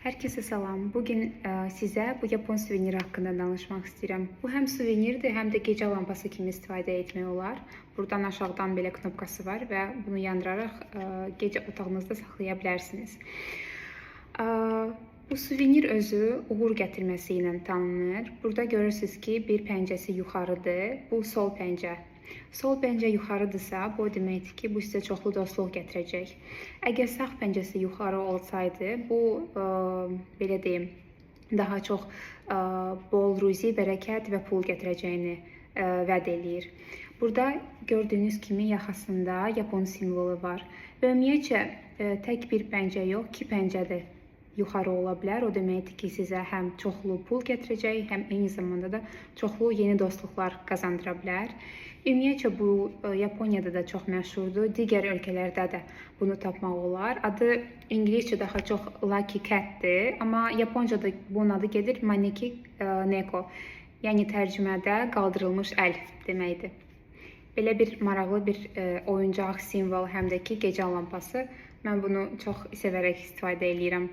Herkese salam. Bugün size bu Japon suveniri hakkında danışmaq istəyirəm. Bu həm suvenirdir, həm də gecə lampası kimi istifadə etmək olar. Buradan aşağıdan belə knopkası var və bunu yandıraraq gecə otağınızda saxlaya bilərsiniz. Bu suvenir özü uğur gətirməsi ilə tanınır. Burada görürsünüz ki, bir pəncəsi yuxarıdır. Bu sol pəncə. Sol pəncə yuxarıdırsa, bu deməkdir ki, bu sizə çoxlu dostluq gətirəcək. Əgər sağ pəncəsi yuxarı olsaydı, bu belə deyim, daha çox bol ruzi, bərəkət və pul gətirəcəyini vəd eləyir. Burada gördüyünüz kimi yaxasında Japon simvolu var. Və ümumiyyətcə tək bir pəncə yox, iki pəncədir yuxarı ola bilər. O deməkdir ki, sizə həm çoxlu pul gətirəcək, həm eyni zamanda da çoxlu yeni dostluqlar qazandıra bilər. Ümumiyyətcə bu Yaponiyada da çox məşhurdur. Digər ölkələrdə də bunu tapmaq olar. Adı İngiliscə daha çox Lucky Cat'dir, amma Yaponcada bunun adı gedir Maneki Neko. Yəni tərcümədə qaldırılmış əl deməkdir. Belə bir maraqlı bir oyuncaq, simvol, həm də ki gecə lampası. Mən bunu çox sevərək istifadə edirəm.